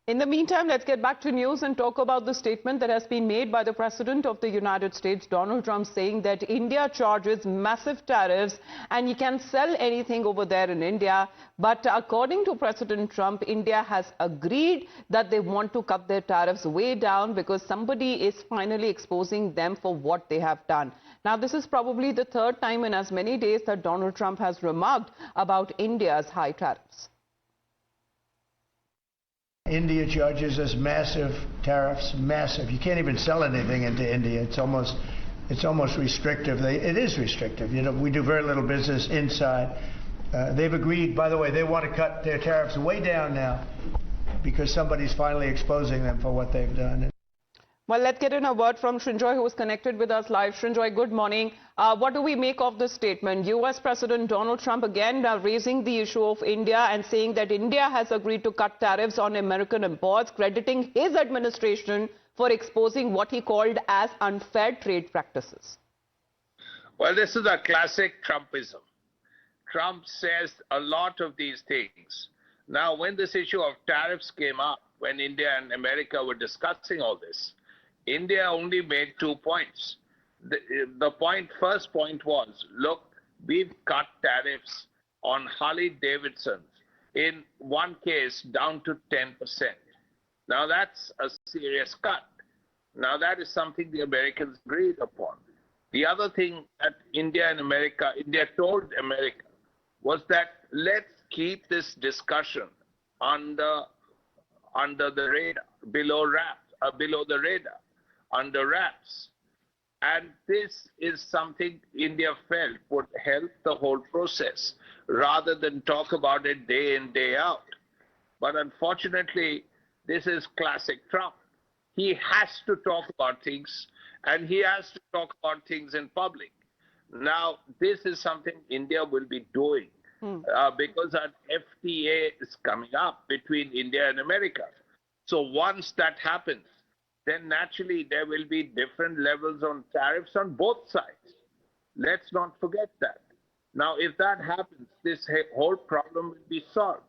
In the meantime, let's get back to news and talk about the statement that has been made by the President of the United States, Donald Trump, saying that India charges massive tariffs and you can sell anything over there in India. But according to President Trump, India has agreed that they want to cut their tariffs way down because somebody is finally exposing them for what they have done. Now, this is probably the third time in as many days that Donald Trump has remarked about India's high tariffs. India charges us massive tariffs, massive. You can't even sell anything into India. It's almost restrictive. It is restrictive. You know, we do very little business inside. They've agreed, by the way, they want to cut their tariffs way down now because somebody's finally exposing them for what they've done. Well, let's get in a word from Srinjoy, who is connected with us live. Srinjoy, good morning. What do we make of this statement? US President Donald Trump again raising the issue of India and saying that India has agreed to cut tariffs on American imports, crediting his administration for exposing what he called as unfair trade practices. Well, this is a classic Trumpism. Trump says a lot of these things. Now, when this issue of tariffs came up, when India and America were discussing all this, India only made 2 points. First point was, look, we've cut tariffs on Harley-Davidsons in one case down to 10%. Now that's a serious cut. Now that is something the Americans agreed upon. The other thing that India told America was that let's keep this discussion under the radar, below the radar, under wraps. And this is something India felt would help the whole process rather than talk about it day in, day out. But unfortunately, this is classic Trump. He has to talk about things, and he has to talk about things in public. Now, this is something India will be doing because an FTA is coming up between India and America. So once that happens, then naturally there will be different levels on tariffs on both sides. Let's not forget that. Now, if that happens, this whole problem will be solved.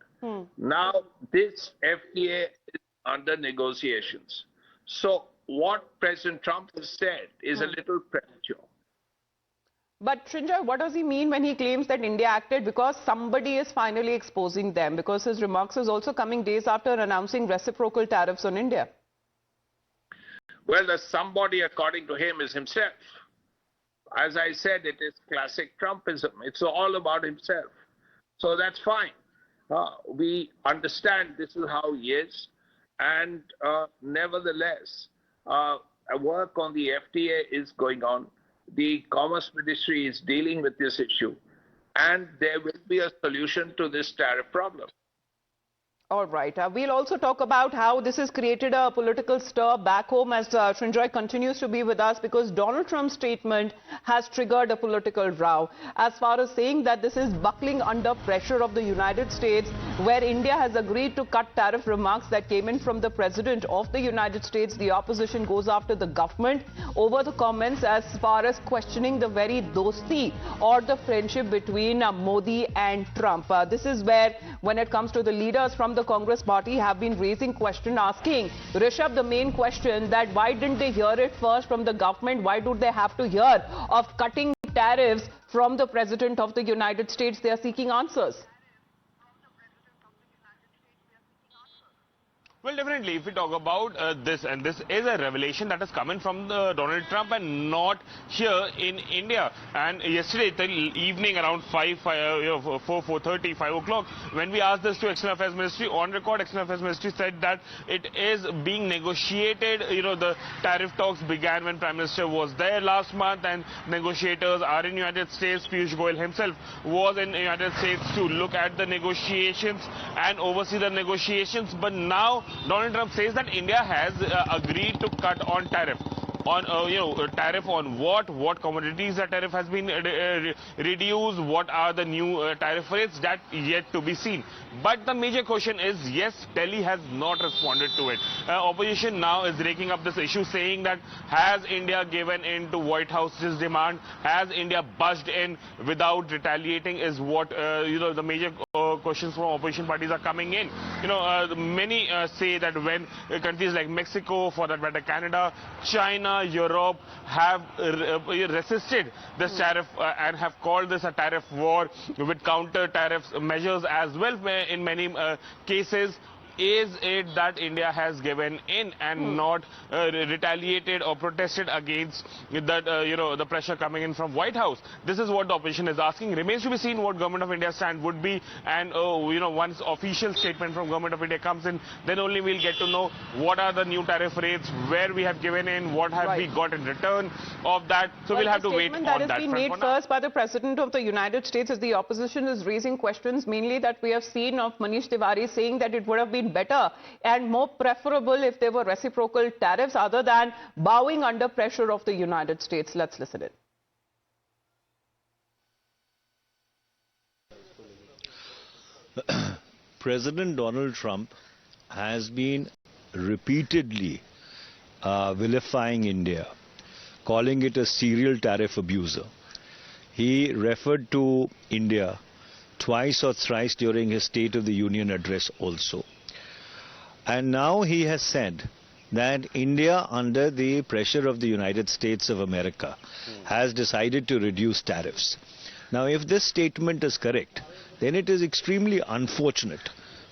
Now, this FTA is under negotiations. So what President Trump has said is a little premature. But Srinjoy, what does he mean when he claims that India acted because somebody is finally exposing them? Because his remarks is also coming days after announcing reciprocal tariffs on India. Well, the somebody, according to him, is himself. As I said, it is classic Trumpism. It's all about himself. So that's fine. We understand this is how he is. And nevertheless, work on the FTA is going on. The Commerce Ministry is dealing with this issue. And there will be a solution to this tariff problem. All right. We'll also talk about how this has created a political stir back home as Srinjoy continues to be with us, because Donald Trump's statement has triggered a political row as far as saying that this is buckling under pressure of the United States, where India has agreed to cut tariff remarks that came in from the President of the United States. The opposition goes after the government over the comments as far as questioning the very dosti or the friendship between Modi and Trump. This is where, when it comes to the leaders from the Congress party, have been raising question, asking Rishabh the main question that why didn't they hear it first from the government? Why do they have to hear of cutting tariffs from the President of the United States? They are seeking answers. Well, definitely, if we talk about this, and this is a revelation that has come in from Donald Trump and not here in India. And yesterday, till evening around 4:30, 5 o'clock, when we asked this to External Affairs Ministry, on record, External Affairs Ministry said that it is being negotiated. You know, the tariff talks began when Prime Minister was there last month, and negotiators are in United States. Piyush Goyal himself was in United States to look at the negotiations and oversee the negotiations. But now Donald Trump says that India has agreed to cut on tariff. on tariff on what commodities the tariff has been reduced, what are the new tariff rates, that yet to be seen. But the major question is, yes, Delhi has not responded to it. Opposition now is raking up this issue, saying that has India given in to White House's demand? Has India budged in without retaliating? Is what the major questions from opposition parties are coming in. Many say that when countries like Mexico, for that matter Canada, China, Europe have resisted this tariff and have called this a tariff war with counter tariffs measures as well in many cases. Is it that India has given in and not retaliated or protested against that, the pressure coming in from White House? This is what the opposition is asking. Remains to be seen what Government of India's stand would be. And, once official statement from Government of India comes in, then only we'll get to know what are the new tariff rates, where we have given in, what have we got in return of that. So we'll have to wait on that. That has been made first by the President of the United States as the opposition is raising questions, mainly that we have seen of Manish Tiwari saying that it would have been better and more preferable if there were reciprocal tariffs other than bowing under pressure of the United States. Let's listen in. President Donald Trump has been repeatedly vilifying India, calling it a serial tariff abuser. He referred to India twice or thrice during his State of the Union address also. And now he has said that India, under the pressure of the United States of America, has decided to reduce tariffs. Now, if this statement is correct, then it is extremely unfortunate,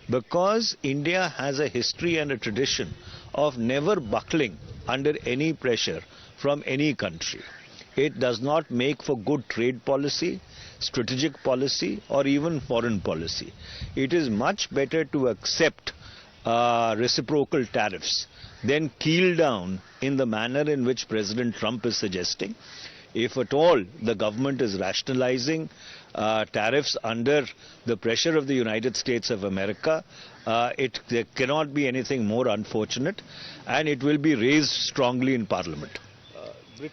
because India has a history and a tradition of never buckling under any pressure from any country. It does not make for good trade policy, strategic policy, or even foreign policy. It is much better to accept reciprocal tariffs than keel down in the manner in which President Trump is suggesting. If at all the government is rationalizing tariffs under the pressure of the United States of America, there cannot be anything more unfortunate, and it will be raised strongly in Parliament. Of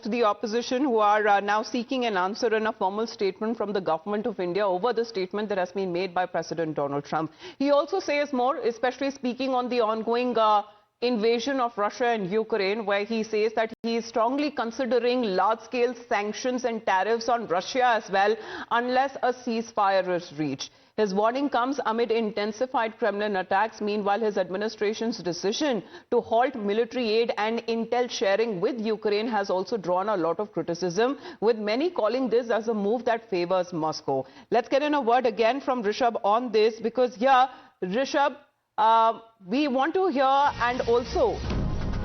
the opposition who are now seeking an answer in a formal statement from the government of India over the statement that has been made by President Donald Trump. He also says more, especially speaking on the ongoing invasion of Russia and Ukraine, where he says that he is strongly considering large-scale sanctions and tariffs on Russia as well, unless a ceasefire is reached. His warning comes amid intensified Kremlin attacks. Meanwhile, his administration's decision to halt military aid and intel sharing with Ukraine has also drawn a lot of criticism, with many calling this as a move that favors Moscow. Let's get in a word again from Rishabh on this, because Rishabh, we want to hear and also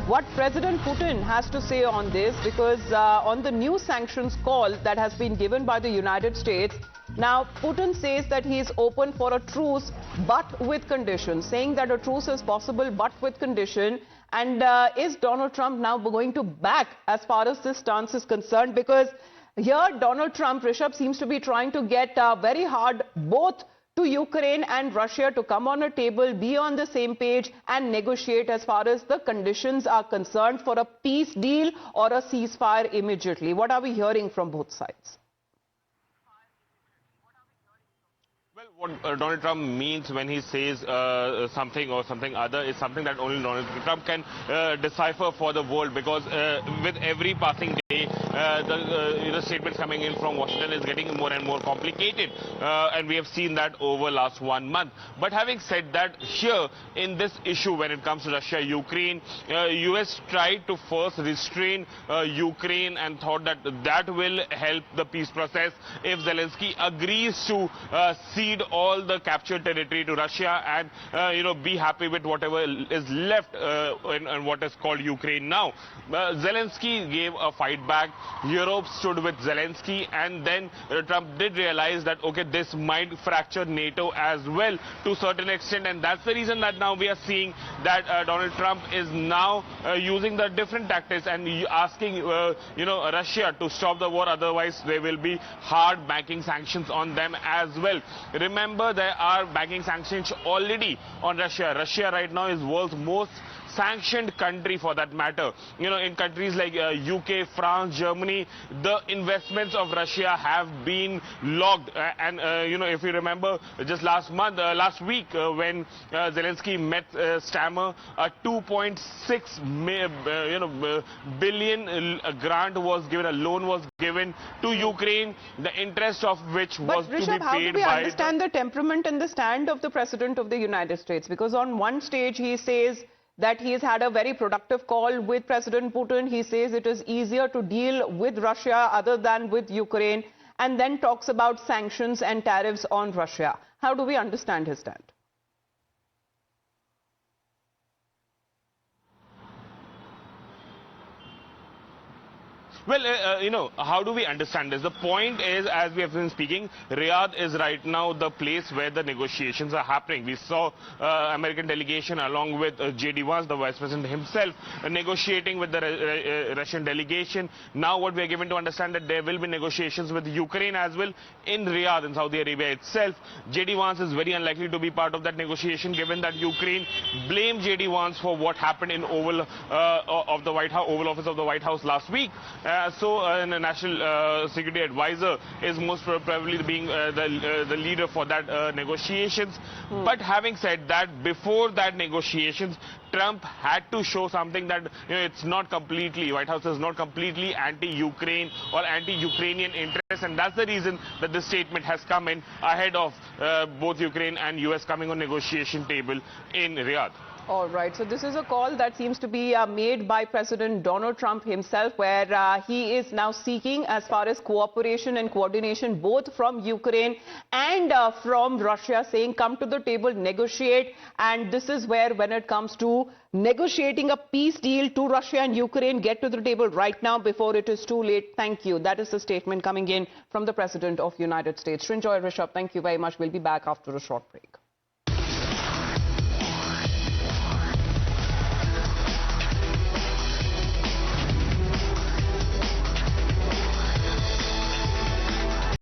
what President Putin has to say on this, because on the new sanctions call that has been given by the United States, now Putin says that he is open for a truce but with conditions, saying that a truce is possible but with condition. And is Donald Trump now going to back as far as this stance is concerned? Because here Donald Trump, Rishabh, seems to be trying to get very hard both to Ukraine and Russia to come on a table, be on the same page and negotiate as far as the conditions are concerned for a peace deal or a ceasefire immediately. What are we hearing from both sides? Well, what Donald Trump means when he says something or something other is something that only Donald Trump can decipher for the world, because with every passing day, the statements coming in from Washington is getting more and more complicated, and we have seen that over last 1 month. But having said that, here in this issue, when it comes to Russia, Ukraine, US tried to first restrain Ukraine and thought that that will help the peace process if Zelensky agrees to cede all the captured territory to Russia and be happy with whatever is left in what is called Ukraine now. Zelensky gave a fight back. Europe stood with Zelensky, and then Trump did realize that, okay, this might fracture NATO as well to a certain extent, and that's the reason that now we are seeing that Donald Trump is now using the different tactics and asking Russia to stop the war, otherwise there will be hard banking sanctions on them as well. Remember, there are banking sanctions already on Russia. Russia right now is world's most sanctioned country for that matter. You know, in countries like UK, France, Germany, the investments of Russia have been logged. You know, if you remember, just last week, when Zelensky met Stammer, a 2.6 billion grant was given, a loan was given to Ukraine, the interest of which was but to Rishabh, be how do paid we by understand the temperament and the stand of the President of the United States? Because on one stage he says that he has had a very productive call with President Putin. He says it is easier to deal with Russia other than with Ukraine, and then talks about sanctions and tariffs on Russia. How do we understand his stand? Well, you know, how do we understand this? The point is, as we have been speaking, Riyadh is right now the place where the negotiations are happening. We saw American delegation along with J.D. Vance, the Vice President himself, negotiating with the Russian delegation. Now what we are given to understand that there will be negotiations with Ukraine as well in Riyadh, in Saudi Arabia itself. J.D. Vance is very unlikely to be part of that negotiation, given that Ukraine blamed J.D. Vance for what happened in Oval Office of the White House last week. The National Security Advisor is most probably being the leader for that negotiations. But having said that, before that negotiations, Trump had to show something that, you know, it's not completely, White House is not completely anti-Ukraine or anti-Ukrainian interests, and that's the reason that this statement has come in ahead of both Ukraine and US coming on negotiation table in Riyadh. All right, so this is a call that seems to be made by President Donald Trump himself, where he is now seeking as far as cooperation and coordination both from Ukraine and from Russia, saying come to the table, negotiate. And this is where, when it comes to negotiating a peace deal to Russia and Ukraine, get to the table right now before it is too late. Thank you. That is the statement coming in from the President of the United States. Srinjoy, Rishabh, thank you very much. We'll be back after a short break.